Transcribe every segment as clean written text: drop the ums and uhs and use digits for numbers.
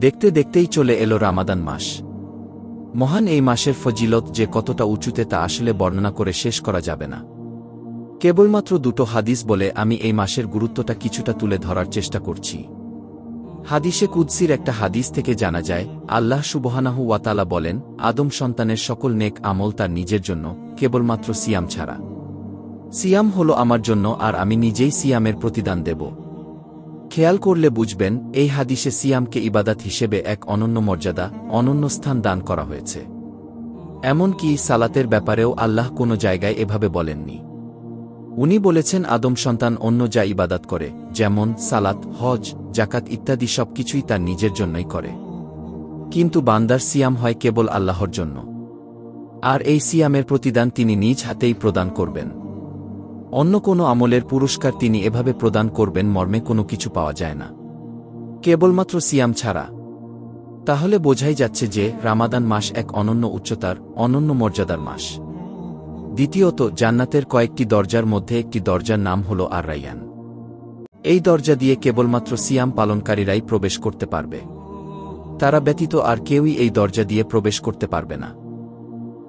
দেখতে দেখতেই চলে এলো রামাদান মাস। মহান এই মাসের ফজিলত যে কতটা উঁচুতে তা আসলে বর্ণনা করে শেষ করা যাবে না। কেবলমাত্র দুটো হাদিস বলে আমি এই মাসের গুরুত্বটা কিছুটা তুলে ধরার চেষ্টা করছি। হাদিসে কুদসির একটা হাদিস থেকে জানা যায়, আল্লাহ সুবহানাহু ওয়া তাআলা বলেন, আদম সন্তানের সকল নেক আমল তার নিজের জন্য, কেবলমাত্র সিয়াম ছাড়া। সিয়াম হলো আমার জন্য আর আমি নিজেই সিয়ামের প্রতিদান দেব। খেয়াল করলে বুঝবেন, এই হাদিসে সিয়ামকে ইবাদাত হিসেবে এক অনন্য মর্যাদা, অনন্য স্থান দান করা হয়েছে। এমনকি সালাতের ব্যাপারেও আল্লাহ কোনো জায়গায় এভাবে বলেননি। উনি বলেছেন আদম সন্তান অন্য যা ইবাদাত করে, যেমন সালাত, হজ, জাকাত ইত্যাদি সবকিছুই তার নিজের জন্যই করে। কিন্তু বান্দার সিয়াম হয় কেবল আল্লাহর জন্য। আর এই সিয়ামের প্রতিদান তিনি নিজ হাতেই প্রদান করবেন। অন্য কোনো আমলের পুরস্কার তিনি এভাবে প্রদান করবেন মর্মে কোনো কিছু পাওয়া যায় না, কেবলমাত্র সিয়াম ছাড়া। তাহলে বোঝাই যাচ্ছে যে রামাদান মাস এক অনন্য উচ্চতার, অনন্য মর্যাদার মাস। দ্বিতীয়ত, জান্নাতের কয়েকটি দরজার মধ্যে একটি দরজার নাম হল আর রাইয়ান। এই দরজা দিয়ে কেবলমাত্র সিয়াম পালনকারীরাই প্রবেশ করতে পারবে। তারা ব্যতীত আর কেউই এই দরজা দিয়ে প্রবেশ করতে পারবে না।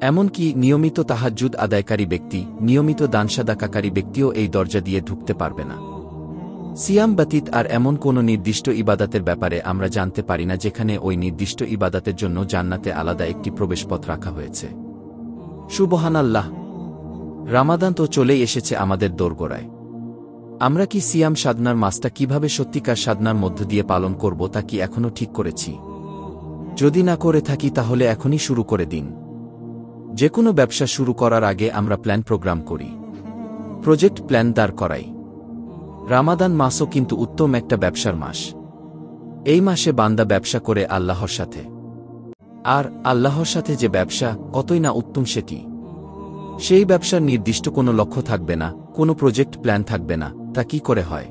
এমনকি নিয়মিত তাহাজ্জুদ আদায়কারী ব্যক্তি, নিয়মিত দানসাদাকাকারী ব্যক্তিও এই দরজা দিয়ে ঢুকতে পারবে না। সিয়াম ব্যতীত আর এমন কোনো নির্দিষ্ট ইবাদাতের ব্যাপারে আমরা জানতে পারি না যেখানে ওই নির্দিষ্ট ইবাদাতের জন্য জান্নাতে আলাদা একটি প্রবেশপথ রাখা হয়েছে। সুবহানাল্লাহ! রামাদান তো চলেই এসেছে আমাদের দোরগোড়ায়। আমরা কি সিয়াম সাধনার মাসটা কিভাবে সত্যিকার সাধনার মধ্য দিয়ে পালন করব তা কি এখনও ঠিক করেছি? যদি না করে থাকি তাহলে এখনই শুরু করে দিন। যে কোনো ব্যবসা শুরু করার আগে আমরা প্ল্যান প্রোগ্রাম করি, প্রজেক্ট প্ল্যান দাঁড় করাই। রামাদান মাসও কিন্তু উত্তম একটা ব্যবসার মাস। এই মাসে বান্দা ব্যবসা করে আল্লাহর সাথে। আর আল্লাহর সাথে যে ব্যবসা, কতই না উত্তম সেটি। সেই ব্যবসার নির্দিষ্ট কোনো লক্ষ্য থাকবে না, কোনো প্রজেক্ট প্ল্যান থাকবে না, তা কি করে হয়?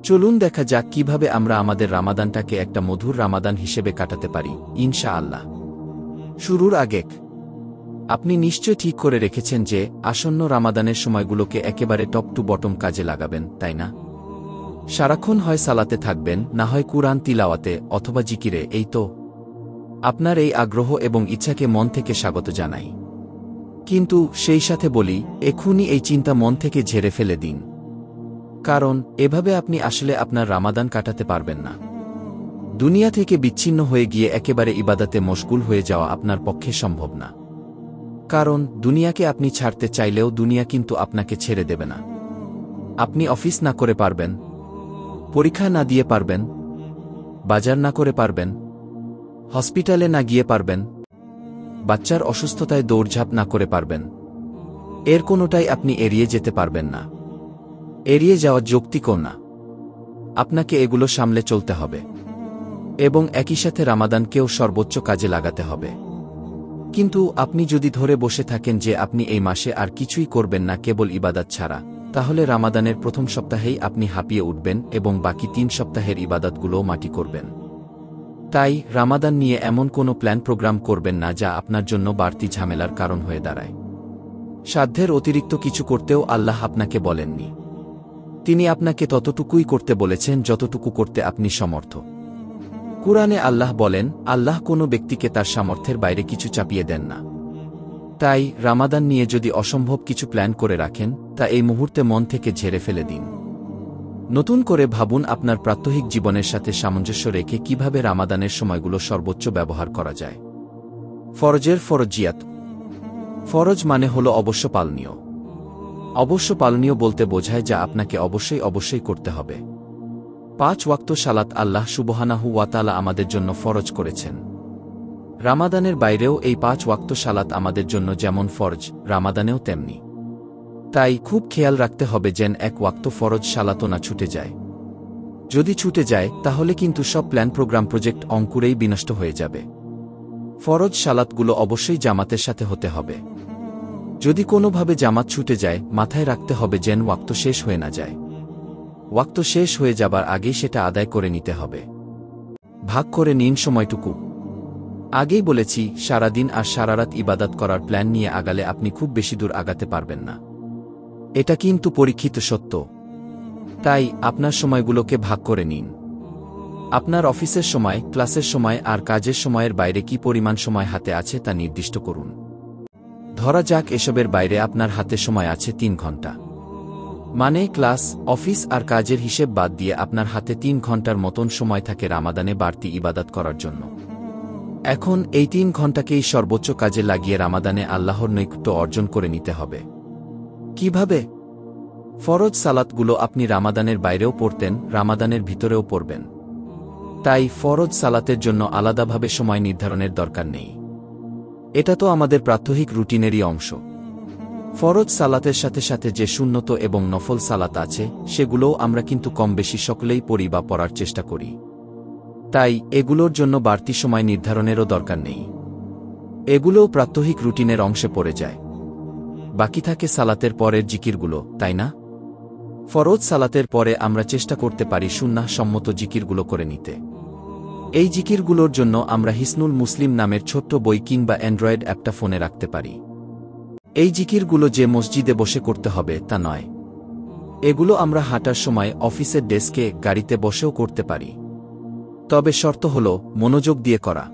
চলুন দেখা যাক কিভাবে আমরা আমাদের রামাদানটাকে একটা মধুর রামাদান হিসেবে কাটাতে পারি, ইনশাআল্লাহ। শুরুর আগে আপনি নিশ্চয় ঠিক করে রেখেছেন যে আসন্ন রামাদানের সময়গুলোকে একেবারে টপ টু বটম কাজে লাগাবেন, তাই না? সারাক্ষণ হয় সালাতে থাকবেন, না হয় কুরআন তিলাওয়াতে অথবা জিকিরে। এই তো। আপনার এই আগ্রহ এবং ইচ্ছাকে মন থেকে স্বাগত জানাই। কিন্তু সেই সাথে বলি, এখুনি এই চিন্তা মন থেকে ঝেড়ে ফেলে দিন। কারণ এভাবে আপনি আসলে আপনার রামাদান কাটাতে পারবেন না। দুনিয়া থেকে বিচ্ছিন্ন হয়ে গিয়ে একেবারে ইবাদাতে মশগুল হয়ে যাওয়া আপনার পক্ষে সম্ভব না। কারণ দুনিয়াকে আপনি ছাড়তে চাইলেও দুনিয়া কিন্তু আপনাকে ছেড়ে দেবে না। আপনি অফিস না করে পারবেন, পরীক্ষা না দিয়ে পারবেন, বাজার না করে পারবেন, হসপিটালে না গিয়ে পারবেন, বাচ্চার অসুস্থতায় দৌড়ঝাঁপ না করে পারবেন। এর কোনোটাই আপনি এড়িয়ে যেতে পারবেন না। এড়িয়ে যাওয়া যৌক্তিকও না। আপনাকে এগুলো সামলে চলতে হবে এবং একই সাথে রামাদানকেও সর্বোচ্চ কাজে লাগাতে হবে। কিন্তু আপনি যদি ধরে বসে থাকেন যে আপনি এই মাসে আর কিছুই করবেন না কেবল ইবাদত ছাড়া, তাহলে রামাদানের প্রথম সপ্তাহেই আপনি হাঁপিয়ে উঠবেন এবং বাকি 3 সপ্তাহের ইবাদতগুলোও মাটি করবেন। তাই রামাদান নিয়ে এমন কোনো প্ল্যান প্রোগ্রাম করবেন না যা আপনার জন্য বাড়তি ঝামেলার কারণ হয়ে দাঁড়ায়। সাধ্যের অতিরিক্ত কিছু করতেও আল্লাহ আপনাকে বলেননি। তিনি আপনাকে ততটুকুই করতে বলেছেন যতটুকু করতে আপনি সমর্থ। কুরআনে আল্লাহ বলেন, আল্লাহ কোনো ব্যক্তিকে তার সামর্থ্যের বাইরে কিছু চাপিয়ে দেন না। তাই রামাদান নিয়ে যদি অসম্ভব কিছু প্ল্যান করে রাখেন, তা এই মুহূর্তে মন থেকে ঝেড়ে ফেলে দিন। নতুন করে ভাবুন আপনার প্রাত্যহিক জীবনের সাথে সামঞ্জস্য রেখে কিভাবে রামাদানের সময়গুলো সর্বোচ্চ ব্যবহার করা যায়। ফরজের ফরজিয়াত। ফরজ মানে হল অবশ্য পালনীয়। অবশ্য পালনীয় বলতে বোঝায় যা আপনাকে অবশ্যই করতে হবে। 5 ওয়াক্ত সালাত আল্লাহ সুবহানাহু ওয়া তাআলা আমাদের জন্য ফরজ করেছেন। রামাদানের বাইরেও এই 5 ওয়াক্ত সালাত আমাদের জন্য যেমন ফরজ, রামাদানেও তেমনি। তাই খুব খেয়াল রাখতে হবে যেন 1 ওয়াক্ত ফরজ সালাতও না ছুটে যায়। যদি ছুটে যায় তাহলে কিন্তু সব প্ল্যান প্রোগ্রাম প্রজেক্ট অঙ্কুরেই বিনষ্ট হয়ে যাবে। ফরজ সালাতগুলো অবশ্যই জামাতের সাথে হতে হবে। যদি কোনোভাবে জামাত ছুটে যায়, মাথায় রাখতে হবে যেন ওয়াক্ত শেষ হয়ে না যায়। ওয়াক্ত শেষ হয়ে যাবার আগেই সেটা আদায় করে নিতে হবে। ভাগ করে নিন সময়টুকু। আগেই বলেছি, সারাদিন আর সারারাত ইবাদত করার প্ল্যান নিয়ে আগালে আপনি খুব বেশি দূর আগাতে পারবেন না। এটা কিন্তু পরীক্ষিত সত্য। তাই আপনার সময়গুলোকে ভাগ করে নিন। আপনার অফিসের সময়, ক্লাসের সময় আর কাজের সময়ের বাইরে কি পরিমাণ সময় হাতে আছে তা নির্দিষ্ট করুন। ধরা যাক এসবের বাইরে আপনার হাতে সময় আছে 3 ঘন্টা। মানে ক্লাস, অফিস আর কাজের হিসেব বাদ দিয়ে আপনার হাতে 3 ঘন্টার মতন সময় থাকে রামাদানে বাড়তি ইবাদত করার জন্য। এখন এই 3 ঘন্টাকেই সর্বোচ্চ কাজে লাগিয়ে রামাদানে আল্লাহর নৈকট্য অর্জন করে নিতে হবে। কিভাবে? ফরজ সালাতগুলো আপনি রামাদানের বাইরেও পড়তেন, রামাদানের ভিতরেও পড়বেন। তাই ফরজ সালাতের জন্য আলাদাভাবে সময় নির্ধারণের দরকার নেই। এটা তো আমাদের প্রাত্যহিক রুটিনেরই অংশ। ফরজ সালাতের সাথে সাথে যে সুন্নত এবং নফল সালাত আছে সেগুলোও আমরা কিন্তু কম বেশি সকলেই পড়ি বা পড়ার চেষ্টা করি। তাই এগুলোর জন্য বাড়তি সময় নির্ধারণেরও দরকার নেই। এগুলোও প্রাত্যহিক রুটিনের অংশে পড়ে যায়। বাকি থাকে সালাতের পরের জিকিরগুলো, তাই না? ফরজ সালাতের পরে আমরা চেষ্টা করতে পারি সুন্নাহ সম্মত জিকিরগুলো করে নিতে। এই জিকিরগুলোর জন্য আমরা হিসনুল মুসলিম নামের ছোট্ট বই কিংবা অ্যান্ড্রয়েড অ্যাপটা ফোনে রাখতে পারি। এই জিকিরগুলো যে মসজিদে বসে করতে হবে তা নয়। এগুলো আমরা হাঁটার সময়, অফিসের ডেস্কে, গাড়িতে বসেও করতে পারি। তবে শর্ত হল মনোযোগ দিয়ে করা।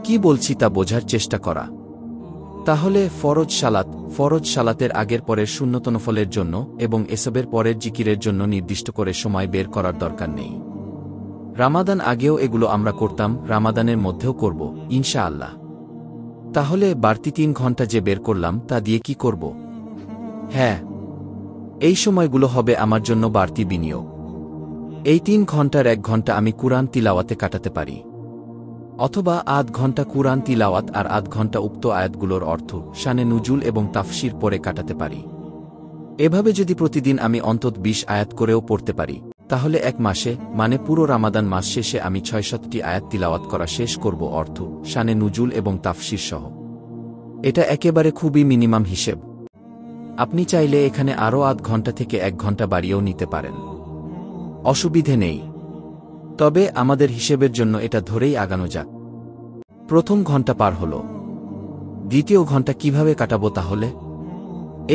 কি বলছি তা বোঝার চেষ্টা করা। তাহলে ফরজ সালাতের আগের পরের সুন্নত নফলের জন্য এবং এসবের পরের জিকিরের জন্য নির্দিষ্ট করে সময় বের করার দরকার নেই। রামাদান আগেও এগুলো আমরা করতাম, রামাদানের মধ্যেও করব, ইনশাআল্লাহ। তাহলে বাড়তি 3 ঘন্টা যে বের করলাম তা দিয়ে কি করব? হ্যাঁ, এই সময়গুলো হবে আমার জন্য বাড়তি বিনিয়োগ। এই 3 ঘন্টার 1 ঘন্টা আমি কুরআন তিলাওয়াতে কাটাতে পারি, অথবা আধ ঘন্টা কুরআন তিলাওয়াত আর আধ ঘন্টা উক্ত আয়াতগুলোর অর্থ, শানে নুজুল এবং তাফসির পড়ে কাটাতে পারি। এভাবে যদি প্রতিদিন আমি অন্তত 20 আয়াত করেও পড়তে পারি, তাহলে 1 মাসে, মানে পুরো রামাদান মাস শেষে আমি 6-7টি আয়াত তিলাওয়াত করা শেষ করব, অর্থ, শানে নুজুল এবং তাফসির সহ। এটা একেবারে খুবই মিনিমাম হিসেব। আপনি চাইলে এখানে আরও আধ ঘন্টা থেকে 1 ঘন্টা বাড়িয়েও নিতে পারেন, অসুবিধে নেই। তবে আমাদের হিসেবের জন্য এটা ধরেই আগানো যাক। প্রথম ঘন্টা পার হল, দ্বিতীয় ঘন্টা কিভাবে কাটাবো তাহলে?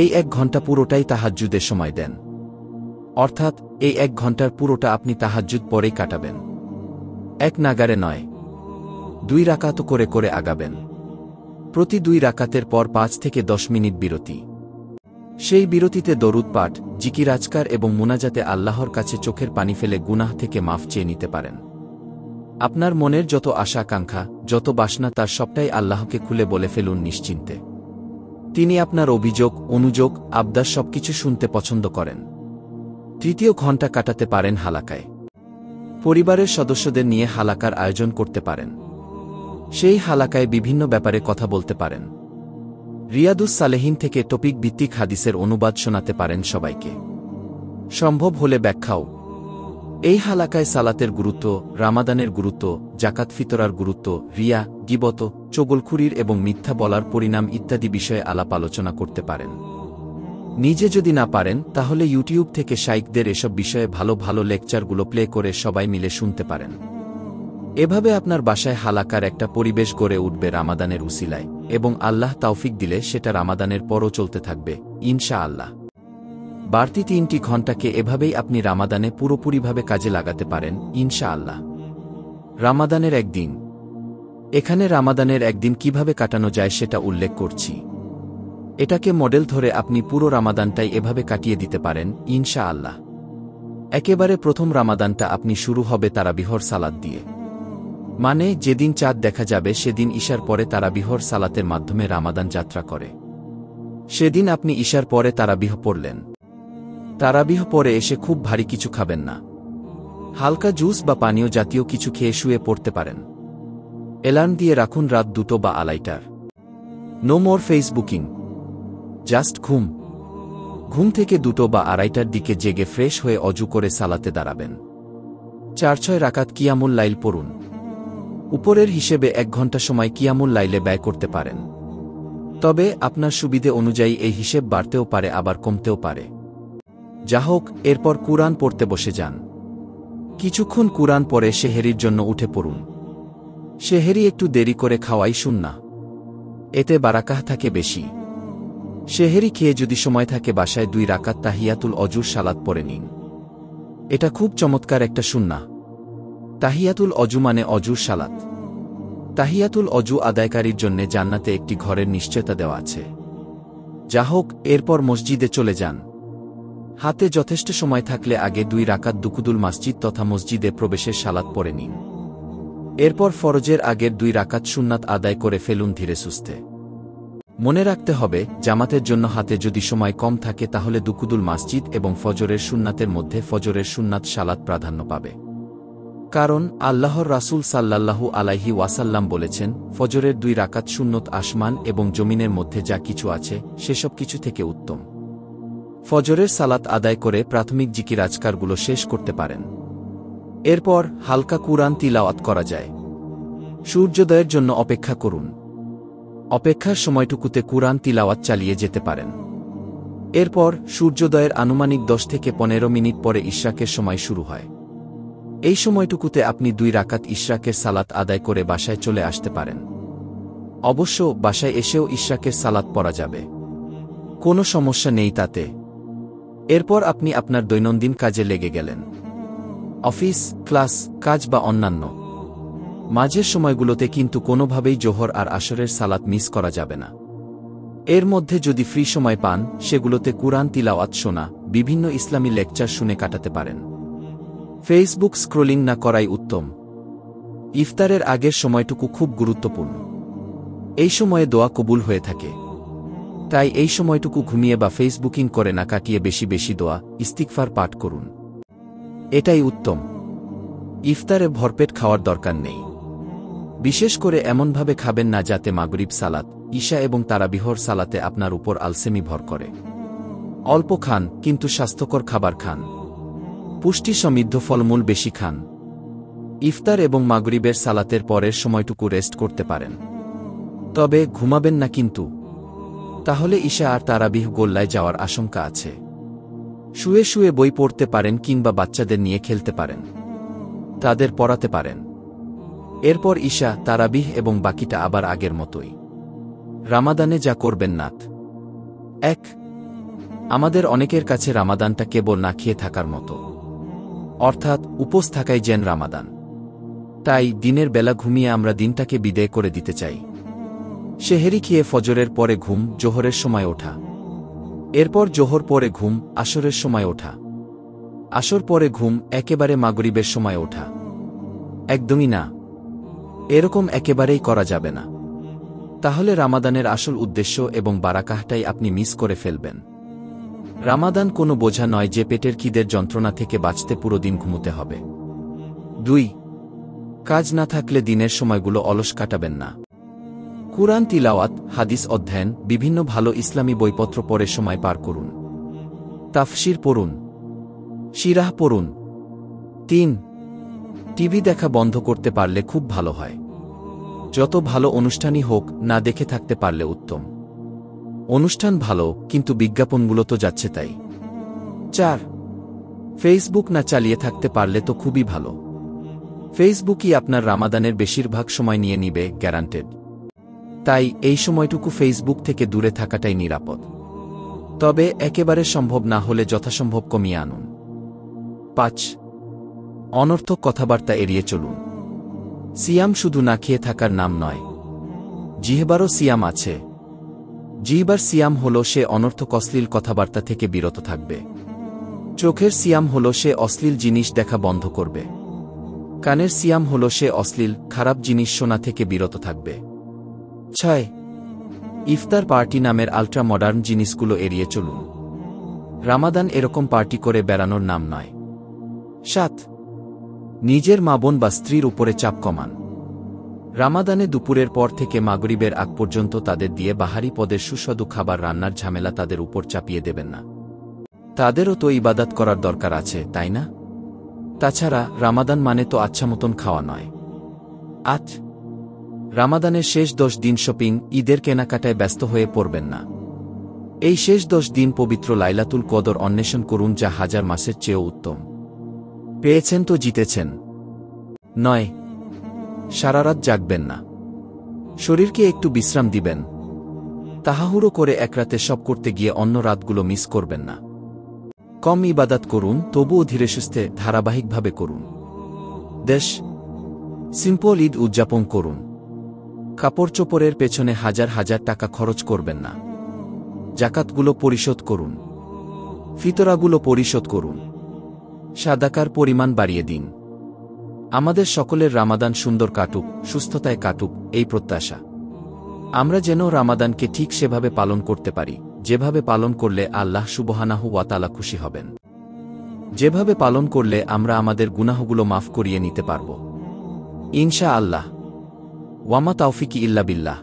এই 1 ঘন্টা পুরোটাই তাহাজ্জুদের সময় দেন। অর্থাৎ এই 1 ঘন্টার পুরোটা আপনি তাহাজ্জুদ পরেই কাটাবেন। 1 নাগারে নয়, 2 রাকাত করে করে আগাবেন। প্রতি 2 রাকাতের পর 5 থেকে 10 মিনিট বিরতি। সেই বিরতিতে দরুদ পাঠ, জিকির আজকার এবং মুনাজাতে আল্লাহর কাছে চোখের পানি ফেলে গুনাহ থেকে মাফ চেয়ে নিতে পারেন। আপনার মনের যত আশা আকাঙ্ক্ষা, যত বাসনা তার সবটাই আল্লাহকে খুলে বলে ফেলুন নিশ্চিন্তে। তিনি আপনার অভিযোগ, অনুযোগ, আবদার সবকিছু শুনতে পছন্দ করেন। তৃতীয় ঘন্টা কাটাতে পারেন হালাকায়। পরিবারের সদস্যদের নিয়ে হালাকার আয়োজন করতে পারেন। সেই হালাকায় বিভিন্ন ব্যাপারে কথা বলতে পারেন। রিয়াদুস সালেহিন থেকে টপিক ভিত্তিক হাদিসের অনুবাদ শোনাতে পারেন সবাইকে, সম্ভব হলে ব্যাখ্যাও। এই হালাকায় সালাতের গুরুত্ব, রামাদানের গুরুত্ব, জাকাত ফিতরার গুরুত্ব, রিয়া, গীবত, চগলখুরির এবং মিথ্যা বলার পরিণাম ইত্যাদি বিষয়ে আলাপ আলোচনা করতে পারেন। নিজে যদি না পারেন তাহলে ইউটিউব থেকে শাইখদের এসব বিষয়ে ভালো ভালো লেকচারগুলো প্লে করে সবাই মিলে শুনতে পারেন। এভাবে আপনার বাসায় হালাকার একটা পরিবেশ গড়ে উঠবে রামাদানের উসিলায়, এবং আল্লাহ তাওফিক দিলে সেটা রামাদানের পরও চলতে থাকবে, ইনশাআল্লাহ। বাড়তি 3টি ঘন্টাকে এভাবেই আপনি রামাদানে পুরোপুরিভাবে কাজে লাগাতে পারেন, ইনশাআল্লাহ। রামাদানের একদিন। এখানে রামাদানের একদিন কিভাবে কাটানো যায় সেটা উল্লেখ করছি। এটাকে মডেল ধরে আপনি পুরো রামাদানটাই এভাবে কাটিয়ে দিতে পারেন, ইনশাআল্লাহ। একেবারে প্রথম রামাদানটা আপনি শুরু হবে তারাবিহর সালাত দিয়ে। মানে যেদিন চাঁদ দেখা যাবে সেদিন ঈশার পরে তারাবিহর সালাতের মাধ্যমে রামাদান যাত্রা করে। সেদিন আপনি ঈশার পরে তারাবিহ পড়লেন। তারাবিহ পরে এসে খুব ভারী কিছু খাবেন না। হালকা জুস বা পানীয় জাতীয় কিছু খেয়ে শুয়ে পড়তে পারেন। অ্যালার্ম দিয়ে রাখুন রাত 2 বা 2:30। নো মোর ফেসবুকিং, জাস্ট ঘুম। ঘুম থেকে 2 বা 2:30টার দিকে জেগে ফ্রেশ হয়ে অজু করে সালাতে দাঁড়াবেন। 4-6 রাকাত কিয়ামুল লাইল পড়ুন। উপরের হিসেবে 1 ঘন্টা সময় কিয়ামুল লাইলে ব্যয় করতে পারেন। তবে আপনার সুবিধে অনুযায়ী এই হিসেব বাড়তেও পারে আবার কমতেও পারে। যা হোক, এরপর কুরআন পড়তে বসে যান। কিছুক্ষণ কুরআন পড়ে সেহেরির জন্য উঠে পড়ুন। সেহেরি একটু দেরি করে খাওয়াই সুন্নাহ, এতে বারাকাহ থাকে বেশি। সেহেরি খেয়ে যদি সময় থাকে বাসায় 2 রাকাত তাহিয়াতুল অজুর সালাত পড়ে নিন। এটা খুব চমৎকার একটা সুন্নাহ। তাহিয়াতুল অজু মানে অজুর সালাত। তাহিয়াতুল অজু আদায়কারীর জন্যে জান্নাতে একটি ঘরের নিশ্চয়তা দেওয়া আছে। যা হোক, এরপর মসজিদে চলে যান। হাতে যথেষ্ট সময় থাকলে আগে 2 রাকাত দুকুদুল মসজিদ তথা মসজিদে প্রবেশের সালাত পড়ে নিন। এরপর ফরজের আগের 2 রাকাত সুন্নাত আদায় করে ফেলুন ধীরে সুস্থে। মনে রাখতে হবে, জামাতের জন্য হাতে যদি সময় কম থাকে তাহলে দুকুদুল মসজিদ এবং ফজরের সুন্নাতের মধ্যে ফজরের সুন্নাত সালাত প্রাধান্য পাবে। কারণ আল্লাহর রাসূল সাল্লাল্লাহু আলাইহি ওয়াসাল্লাম বলেছেন, ফজরের 2 রাকাত সুন্নত আসমান এবং জমিনের মধ্যে যা কিছু আছে সেসব কিছু থেকে উত্তম। ফজরের সালাত আদায় করে প্রাথমিক জিকির আজকারগুলো শেষ করতে পারেন। এরপর হালকা কুরআন তিলাওয়াত করা যায়। সূর্যোদয়ের জন্য অপেক্ষা করুন। অপেক্ষার সময়টুকুতে কুরআন তিলাওয়াত চালিয়ে যেতে পারেন। এরপর সূর্যোদয়ের আনুমানিক 10 থেকে 15 মিনিট পরে ইশরাকের সময় শুরু হয়। এই সময়টুকুতে আপনি 2 রাকাত ইশরাকের সালাত আদায় করে বাসায় চলে আসতে পারেন। অবশ্য বাসায় এসেও ইশরাকের সালাত পড়া যাবে, কোনো সমস্যা নেই তাতে। এরপর আপনি আপনার দৈনন্দিন কাজে লেগে গেলেন। অফিস, ক্লাস, কাজ বা অন্যান্য মাঝের সময়গুলোতে কিন্তু কোনোভাবেই জোহর আর আসরের সালাত মিস করা যাবে না। এর মধ্যে যদি ফ্রি সময় পান, সেগুলোতে কুরআন তিলাওয়াত শোনা, বিভিন্ন ইসলামী লেকচার শুনে কাটাতে পারেন। ফেসবুক স্ক্রলিং না করাই উত্তম। ইফতারের আগের সময়টুকু খুব গুরুত্বপূর্ণ। এই সময়ে দোয়া কবুল হয়ে থাকে। তাই এই সময়টুকু ঘুমিয়ে বা ফেসবুকিং করে না কাটিয়ে বেশি বেশি দোয়া, ইস্তিগফার পাঠ করুন। এটাই উত্তম। ইফতারে ভরপেট খাওয়ার দরকার নেই। বিশেষ করে এমনভাবে খাবেন না যাতে মাগরিব সালাত, ঈশা এবং তারাবিহর সালাতে আপনার উপর আলসেমি ভর করে। অল্প খান, কিন্তু স্বাস্থ্যকর খাবার খান। পুষ্টি সমৃদ্ধ ফলমূল বেশি খান। ইফতার এবং মাগরিবের সালাতের পরের সময়টুকু রেস্ট করতে পারেন। তবে ঘুমাবেন না কিন্তু, তাহলে ঈশা আর তারাবিহ গোল্লায় যাওয়ার আশঙ্কা আছে। শুয়ে শুয়ে বই পড়তে পারেন কিংবা বাচ্চাদের নিয়ে খেলতে পারেন, তাদের পড়াতে পারেন। এরপর ঈশা, তারাবিহ এবং বাকিটা আবার আগের মতোই। রামাদানে যা করবেন না। 1. আমাদের অনেকের কাছে রামাদানটা কেবল না খেয়ে থাকার মতো, অর্থাৎ উপোস থাকাই যেন রামাদান। তাই দিনের বেলা ঘুমিয়ে আমরা দিনটাকে বিদায় করে দিতে চাই। সেহেরি খেয়ে ফজরের পরে ঘুম, জোহরের সময় ওঠা। এরপর জোহর পরে ঘুম, আসরের সময় ওঠা। আসর পরে ঘুম, একেবারে মাগরিবের সময় ওঠা। একদমই না। এরকম একেবারেই করা যাবে না। তাহলে রামাদানের আসল উদ্দেশ্য এবং বারাকাহটাই আপনি মিস করে ফেলবেন। রামাদান কোনো বোঝা নয় যে পেটের খিদের যন্ত্রণা থেকে বাঁচতে পুরো দিন ঘুমোতে হবে। 2. কাজ না থাকলে দিনের সময়গুলো অলস কাটাবেন না। কুরআন তিলাওয়াত, হাদিস অধ্যয়ন, বিভিন্ন ভালো ইসলামী বইপত্র পড়ে সময় পার করুন। তাফসির পড়ুন, সিরাহ পড়ুন। 3. টিভি দেখা বন্ধ করতে পারলে খুব ভালো হয়। যত ভালো অনুষ্ঠানই হোক, না দেখে থাকতে পারলে উত্তম। অনুষ্ঠান ভালো, কিন্তু বিজ্ঞাপনগুলো তো যাচ্ছে তাই। 4. ফেসবুক না চালিয়ে থাকতে পারলে তো খুবই ভালো। ফেসবুকই আপনার রামাদানের বেশিরভাগ সময় নিয়ে নিবে, গ্যারান্টেড। তাই এই সময়টুকু ফেসবুক থেকে দূরে থাকাটাই নিরাপদ। তবে একেবারে সম্ভব না হলে যথাসম্ভব কমিয়ে আনুন। 5. অনর্থক কথাবার্তা এড়িয়ে চলুন। সিয়াম শুধু না খেয়ে থাকার নাম নয়, জিহবারও সিয়াম আছে। জিহবার সিয়াম হল সে অনর্থক অশ্লীল কথাবার্তা থেকে বিরত থাকবে। চোখের সিয়াম হল সে অশ্লীল জিনিস দেখা বন্ধ করবে। কানের সিয়াম হল সে অশ্লীল, খারাপ জিনিস শোনা থেকে বিরত থাকবে। 6. ইফতার পার্টি নামের আল্ট্রা মডার্ন জিনিসগুলো এড়িয়ে চলুন। রামাদান এরকম পার্টি করে বেড়ানোর নাম নয়। 7. নিজের মা বোন বা স্ত্রীর উপরে চাপ কমান। রামাদানে দুপুরের পর থেকে মাগরিবের আগ পর্যন্ত তাদের দিয়ে বাহারি পদের সুস্বাদু খাবার রান্নার ঝামেলা তাদের উপর চাপিয়ে দেবেন না। তাদেরও তো ইবাদত করার দরকার আছে, তাই না? তাছাড়া রামাদান মানে তো আচ্ছা মতন খাওয়া নয়। 8. রামাদানের শেষ 10 দিন শপিং, ঈদের কেনাকাটায় ব্যস্ত হয়ে পড়বেন না। এই শেষ 10 দিন পবিত্র লাইলাতুল কদর অন্বেষণ করুন, যা হাজার মাসের চেয়েও উত্তম। পেয়েছেন তো জিতেছেন। 9. সারারাত জাগবেন না। শরীরকে একটু বিশ্রাম দিবেন। তাড়াহুড়ো করে এক রাতে সব করতে গিয়ে অন্য রাতগুলো মিস করবেন না। কম ইবাদত করুন, তবুও ধীরে সুস্থে ধারাবাহিকভাবে করুন। 10. সিম্পল ঈদ উদযাপন করুন। কাপড় চোপড়ের পেছনে হাজার হাজার টাকা খরচ করবেন না। জাকাতগুলো পরিশোধ করুন। ফিতরাগুলো পরিশোধ করুন। সাদাকার পরিমাণ বাড়িয়ে দিন। আমাদের সকলের রামাদান সুন্দর কাটুক, সুস্থতায় কাটুক, এই প্রত্যাশা। আমরা যেন রামাদানকে ঠিক সেভাবে পালন করতে পারি, যেভাবে পালন করলে আল্লাহ সুবহানাহু ওয়া তাআলা খুশি হবেন, যেভাবে পালন করলে আমরা আমাদের গুনাহগুলো মাফ করিয়ে নিতে পারব ইনশা আল্লাহ। ওয়ামা তাওফিকি ইল্লা বিল্লাহ।